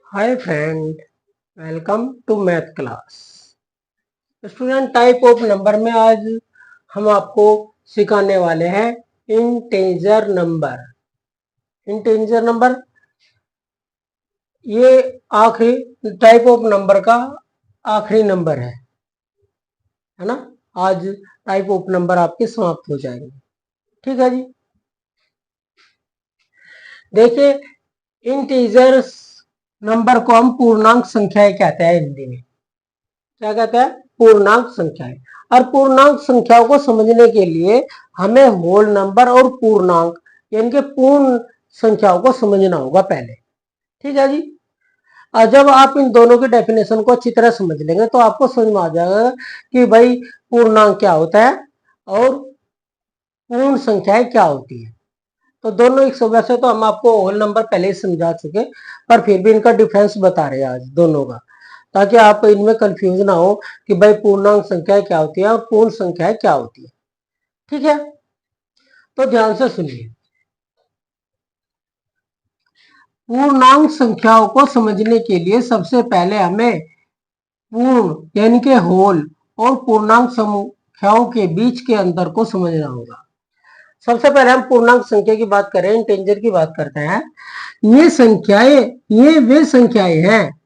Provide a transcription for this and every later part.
Hi friend, welcome to math class. Student, type of number में आज हम आपको सिखाने वाले हैं इंटीजर नंबर। इंटीजर नंबर ये आखिरी टाइप ऑफ नंबर का आखिरी नंबर है ना। आज टाइप ऑफ नंबर आपके समाप्त हो जाएंगे। ठीक है जी। देखिए, इंटीजर्स नंबर को हम पूर्णांक संख्याएं कहते हैं हिंदी में। क्या कहता है? पूर्णांक संख्याएं। और पूर्णांक संख्याओं को समझने के लिए हमें होल नंबर और पूर्णांक यानी कि पूर्ण संख्याओं को समझना होगा पहले। ठीक है जी। और जब आप इन दोनों की डेफिनेशन को अच्छी तरह समझ लेंगे तो आपको समझ में आ जाएगा कि भाई पूर्णांक क्या होता है और पूर्ण संख्याएं क्या होती है। तो दोनों एक वैसे तो हम आपको होल नंबर पहले ही समझा चुके, पर फिर भी इनका डिफरेंस बता रहे हैं आज दोनों का, ताकि आप इनमें कंफ्यूज ना हो कि भाई पूर्णांक संख्या क्या होती है और पूर्ण संख्या क्या होती है। ठीक है, तो ध्यान से सुनिए। पूर्णांक संख्याओं को समझने के लिए सबसे पहले हमें पूर्ण यानी कि होल और पूर्णांक संख्याओं के बीच के अंतर को समझना होगा। सबसे पहले हम पूर्णांक संख्या की बात करें, इंटीजर की बात करते हैं। ये वे संख्याएं हैं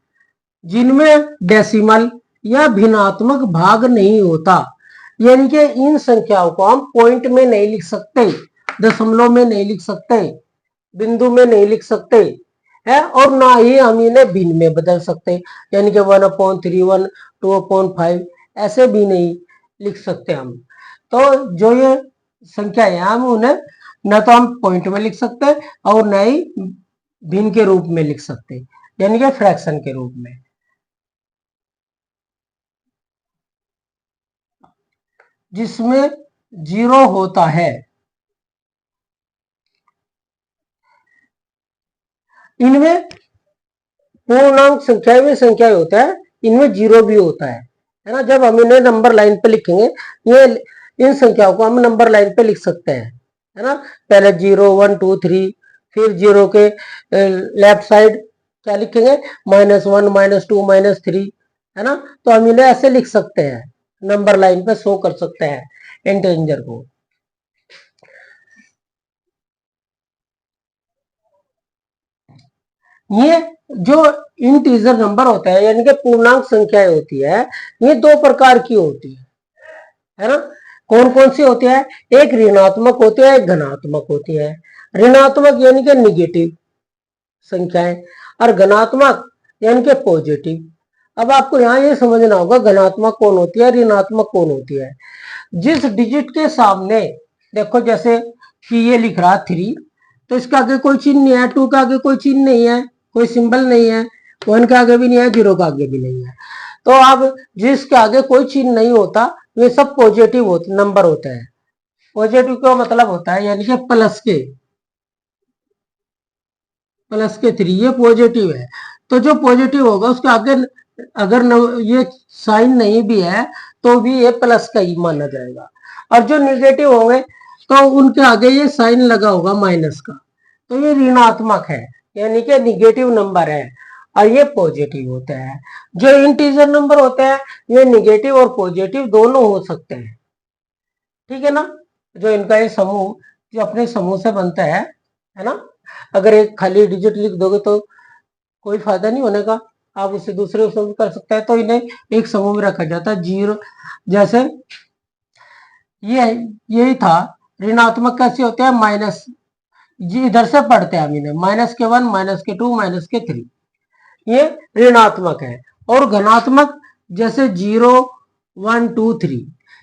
जिनमें डेसिमल या भिन्नात्मक भाग नहीं होता। यानी कि इन संख्याओं को हम पॉइंट में नहीं लिख सकते, दशमलव में नहीं लिख सकते, बिंदु में नहीं लिख सकते है, और ना ही हम इन्हें भिन्न में बदल सकते, यानी कि 1/3, 2/5 ऐसे भी नहीं लिख सकते हम। तो जो ये संख्या है हम उन्हें न तो हम पॉइंट में लिख सकते और न ही भिन्न के रूप में लिख सकते, यानी कि फ्रैक्शन के रूप में। जिसमें जीरो होता है, इनमें पूर्णांक संख्या में संख्या होता है, इनमें जीरो भी होता है ना। जब हम इन्हें नंबर लाइन पे लिखेंगे, ये इन संख्याओं को हम नंबर लाइन पे लिख सकते हैं, है ना। पहले 0 1 2 3, फिर जीरो के लेफ्ट साइड क्या लिखेंगे? -1 -2 -3, है ना। तो हम इन्हें ऐसे लिख सकते हैं, नंबर लाइन पे शो कर सकते हैं इंटीजर को। ये जो इंटीजर नंबर होता है यानी कि पूर्णांक संख्याएं होती है, ये दो प्रकार की होती है ना। कौन कौन सी होती है? एक ऋणात्मक होती है, एक धनात्मक होती है। ऋणात्मक यानी कि निगेटिव संख्याएं और धनात्मक यानी कि पॉजिटिव। अब आपको यहाँ ये समझना होगा धनात्मक कौन होती है, ऋणात्मक कौन होती है। जिस डिजिट के सामने देखो, जैसे कि ये लिख रहा 3, तो इसके आगे कोई चिन्ह नहीं है, 2 के आगे कोई चिन्ह नहीं है, कोई सिंबल नहीं है, 1 के आगे भी नहीं है, 0 के आगे भी नहीं है। तो अब जिसके आगे कोई चिन्ह नहीं होता वे सब पॉजिटिव नंबर होते हैं। पॉजिटिव का मतलब होता है यानी कि प्लस के 3, ये पॉजिटिव है। तो जो पॉजिटिव होगा उसके आगे अगर ये साइन नहीं भी है तो भी ये प्लस का ही माना जाएगा। और जो निगेटिव होंगे तो उनके आगे ये साइन लगा होगा माइनस का, तो ये ऋणात्मक है यानी कि निगेटिव नंबर है। और ये पॉजिटिव होता है। जो इंटीजर नंबर होते हैं ये निगेटिव और पॉजिटिव दोनों हो सकते हैं। ठीक है ना। जो इनका ये समूह जो अपने समूह से बनता है ना। अगर एक खाली डिजिट लिख दोगे तो कोई फायदा नहीं होने का, आप उसे दूसरे समूह कर सकते हैं। तो इन्हें एक समूह में रखा जाता है। जीरो जैसे ये यही था। ऋणात्मक कैसे होते हैं? माइनस, जी इधर से पढ़ते हैं हम इन्हें, -1 -2 -3, ये ऋणात्मक है। और धनात्मक जैसे 0 1 2 3,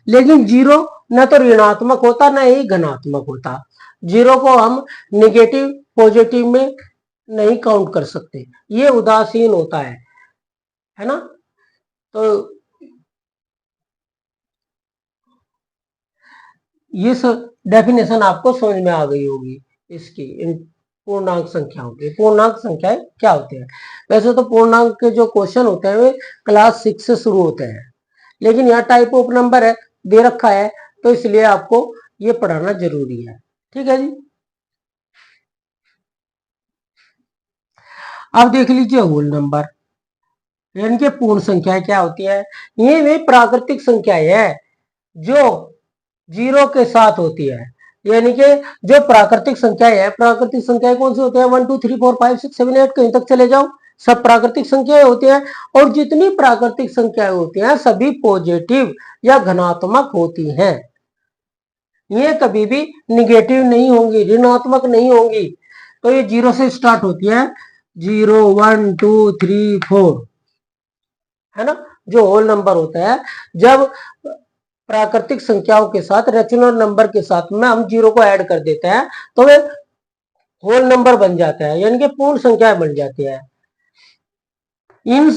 लेकिन जीरो न तो ऋणात्मक होता न ही धनात्मक होता। जीरो को हम निगेटिव पॉजिटिव में नहीं काउंट कर सकते, ये उदासीन होता है ना। तो ये सब डेफिनेशन आपको समझ में आ गई होगी इसकी, इन पूर्णांक संख्याओं की। पूर्णांक संख्याएं क्या होते हैं? वैसे तो पूर्णांक के जो क्वेश्चन होते हैं वे क्लास 6 से शुरू होते हैं, लेकिन यहाँ टाइप ऑफ नंबर है दे रखा है तो इसलिए आपको ये पढ़ाना जरूरी है। ठीक है जी। अब देख लीजिए होल नंबर, यानी कि पूर्ण संख्या क्या होती है? ये वे प्राकृतिक संख्याएं है जो जीरो के साथ होती है। यानी कि जो प्राकृतिक संख्याएं है, प्राकृतिक संख्याएं कौन सी होती है? 1 2 3 4 5 6 7 8 कहीं तक चले जाओ, सब प्राकृतिक संख्याएं होती हैं। और जितनी प्राकृतिक संख्याएं होती हैं सभी पॉजिटिव या धनात्मक होती हैं, ये कभी भी निगेटिव नहीं होंगी, ऋणात्मक नहीं होंगी। तो ये जीरो से स्टार्ट होती है, 0 1 2 3 4, है ना। जो होल नंबर होता है, जब प्राकृतिक संख्याओं के साथ रेशनल नंबर के साथ में हम जीरो को ऐड कर देते हैं तो वे होल नंबर बन जाता है, यानी कि पूर्ण संख्या बन जाती है। इन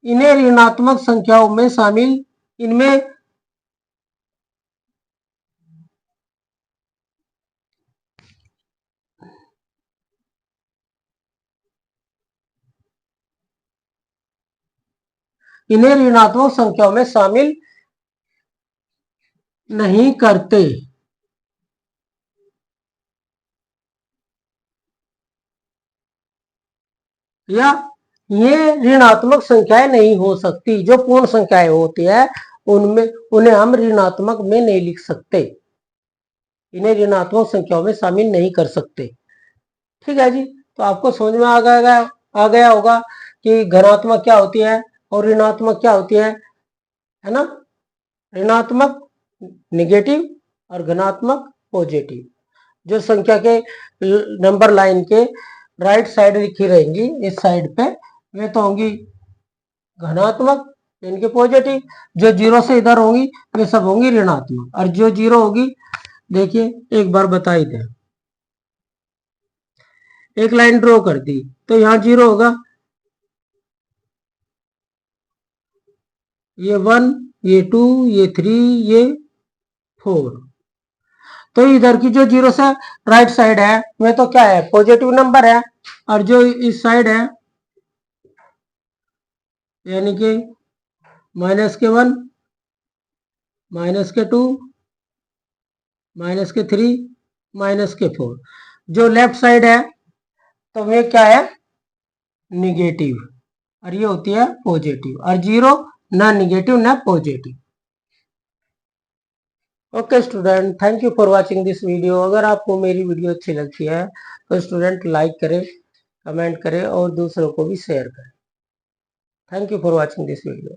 इन्हें ऋणात्मक संख्याओं में शामिल इनमें इन्हें ऋणात्मक संख्याओं में शामिल नहीं करते। या ये ऋणात्मक संख्याएं नहीं हो सकती, जो पूर्ण संख्याएं होती है उनमें उन्हें हम ऋणात्मक में नहीं लिख सकते, इन्हें ऋणात्मक संख्याओं में शामिल नहीं कर सकते। ठीक है जी, तो आपको समझ में आ गया होगा कि धनात्मक क्या होती है और ऋणात्मक क्या होती है ना। ऋणात्मक निगेटिव और धनात्मक पॉजिटिव। जो संख्या के नंबर लाइन के राइट साइड लिखी रहेंगी इस साइड पे, वे तो होंगी धनात्मक यानी कि पॉजिटिव। जो जीरो से इधर होंगी वे सब होंगी ऋणात्मक, और जो जीरो होगी, देखिए एक बार बता ही दें, एक लाइन ड्रॉ कर दी तो यहाँ जीरो होगा, ये 1, ये 2, ये 3, ये 4। तो इधर की जो जीरो से राइट साइड है वह तो क्या है? पॉजिटिव नंबर है। और जो इस साइड है यानी कि -1, -2, -3, -4। जो लेफ्ट साइड है तो वह क्या है? निगेटिव, और ये होती है पॉजिटिव। और जीरो ना निगेटिव ना positive. Okay student, thank you for watching this video. अगर आपको मेरी वीडियो अच्छी लगती है तो स्टूडेंट लाइक करें, कमेंट करें और दूसरों को भी शेयर करें। Thank you for watching this video.